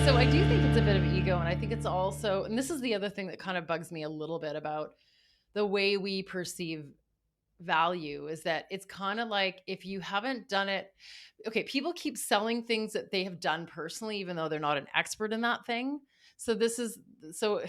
So I do think it's a bit of ego. And I think it's also, and this is the other thing that kind of bugs me a little bit about the way we perceive value, is that it's kind of like if you haven't done it, okay, people keep selling things that they have done personally, even though they're not an expert in that thing. So this is so,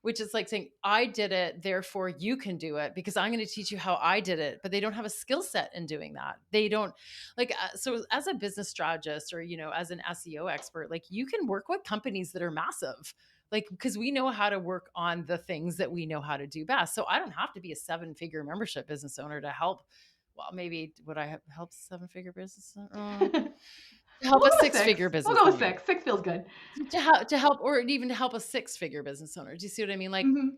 which is like saying, I did it, therefore you can do it because I'm going to teach you how I did it. But they don't have a skill set in doing that. They don't like, so as a business strategist or, as an SEO expert, like you can work with companies that are massive, like because we know how to work on the things that we know how to do best. So I don't have to be a seven-figure membership business owner to help. Well, maybe would I help seven-figure business to We'll help a go with six-figure six. We'll business go with owner, six. Six feels good. to help, or even to help a six-figure business owner. Do you see what I mean? Like Hmm.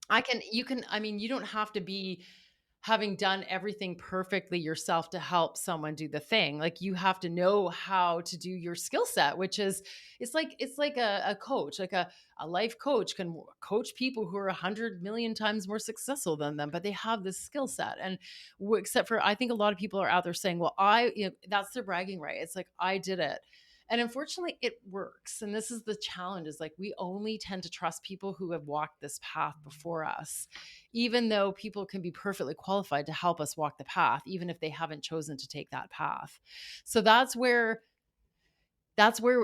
I mean, you don't have to be having done everything perfectly yourself to help someone do the thing. Like you have to know how to do your skill set, which is, it's like a coach, like a life coach can coach people who are 100 million times more successful than them, but they have this skill set. And except for, I think a lot of people are out there saying, well, that's their bragging right. It's like, I did it. And unfortunately, it works. And this is the challenge, is like we only tend to trust people who have walked this path before us, even though people can be perfectly qualified to help us walk the path, even if they haven't chosen to take that path. So that's where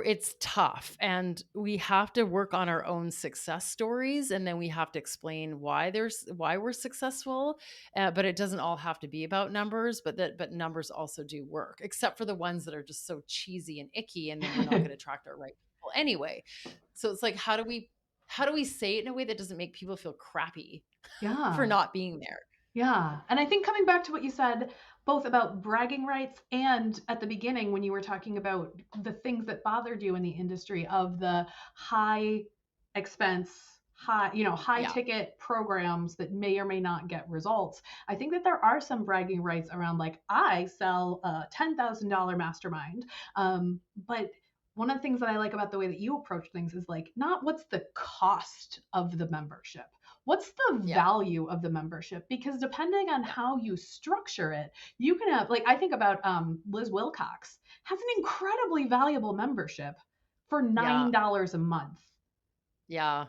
it's tough. And we have to work on our own success stories. And then we have to explain why we're successful. But it doesn't all have to be about numbers, but numbers also do work, except for the ones that are just so cheesy and icky. And then we're not going to attract our right people anyway. So it's like, how do we say it in a way that doesn't make people feel crappy for Yeah. not being there? Yeah. And I think coming back to what you said, both about bragging rights and at the beginning when you were talking about the things that bothered you in the industry of the high expense, high Yeah. ticket programs that may or may not get results. I think that there are some bragging rights around, like, I sell a $10,000 mastermind. But one of the things that I like about the way that you approach things is like, not what's the cost of the membership, what's the Yeah. value of the membership? Because depending on Yeah. how you structure it, you can have, like, I think about Liz Wilcox has an incredibly valuable membership for Yeah. $9 a month. Yeah.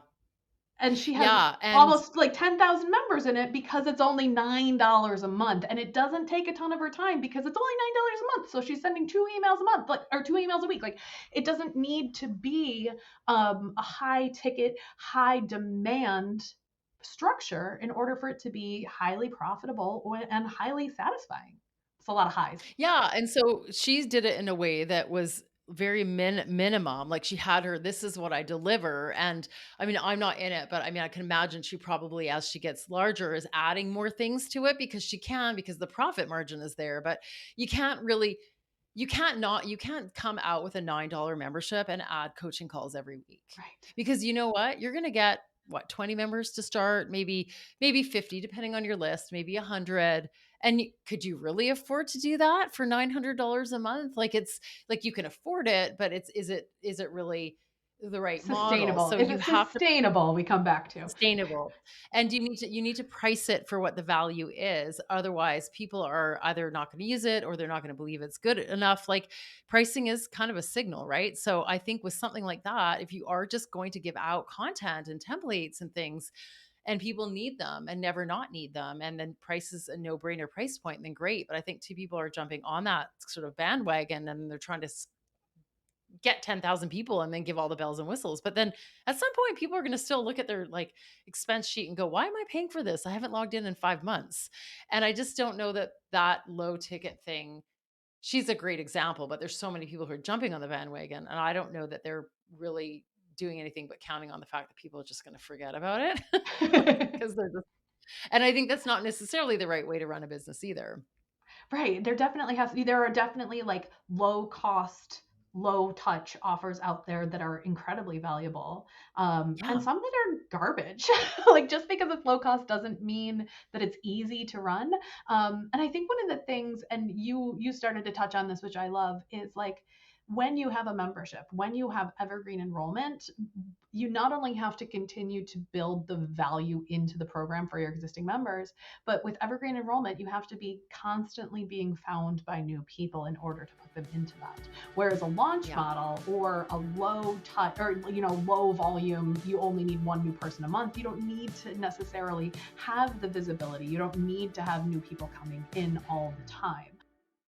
And she has Yeah. And almost like 10,000 members in it because it's only $9 a month. And it doesn't take a ton of her time because it's only $9 a month. So she's sending 2 emails a month, like, or 2 emails a week. Like, it doesn't need to be a high ticket, high demand structure in order for it to be highly profitable and highly satisfying. It's a lot of highs. yeah, and so she did it in a way that was very minimum. Like she had her, this is what I deliver. And I mean, I'm not in it, but I mean, I can imagine she probably, as she gets larger, is adding more things to it because she can, because the profit margin is there. But you can't really, you can't come out with a $9 membership and add coaching calls every week. Right. Because you know what? You're going to get what, 20 members to start, maybe 50 depending on your list, maybe 100. And could you really afford to do that for $900 a month? Like it's like you can afford it, but is it really the right model? Sustainable. So Is you it have to sustainable? We come back to. sustainable. And you need to price it for what the value is. Otherwise, people are either not going to use it or they're not going to believe it's good enough. Like pricing is kind of a signal, right? So I think with something like that, if you are just going to give out content and templates and things, and people need them and never not need them, and then price is a no-brainer price point, then great. But I think two people are jumping on that sort of bandwagon and they're trying to get 10,000 people and then give all the bells and whistles. But then at some point, people are going to still look at their like expense sheet and go, why am I paying for this? I haven't logged in 5 months. And I just don't know that that low ticket thing, she's a great example, but there's so many people who are jumping on the bandwagon. And I don't know that they're really doing anything but counting on the fact that people are just going to forget about it because they're just, and I think that's not necessarily the right way to run a business either. Right. There are definitely like low cost, low touch offers out there that are incredibly valuable. And Yeah. some that are garbage. Like, just because it's low cost doesn't mean that it's easy to run. And I think one of the things, and you started to touch on this, which I love, is like when you have a membership, when you have evergreen enrollment, you not only have to continue to build the value into the program for your existing members, but with evergreen enrollment, you have to be constantly being found by new people in order to put them into that. Whereas a launch Yeah. model or a low touch or low volume, you only need one new person a month. You don't need to necessarily have the visibility. You don't need to have new people coming in all the time.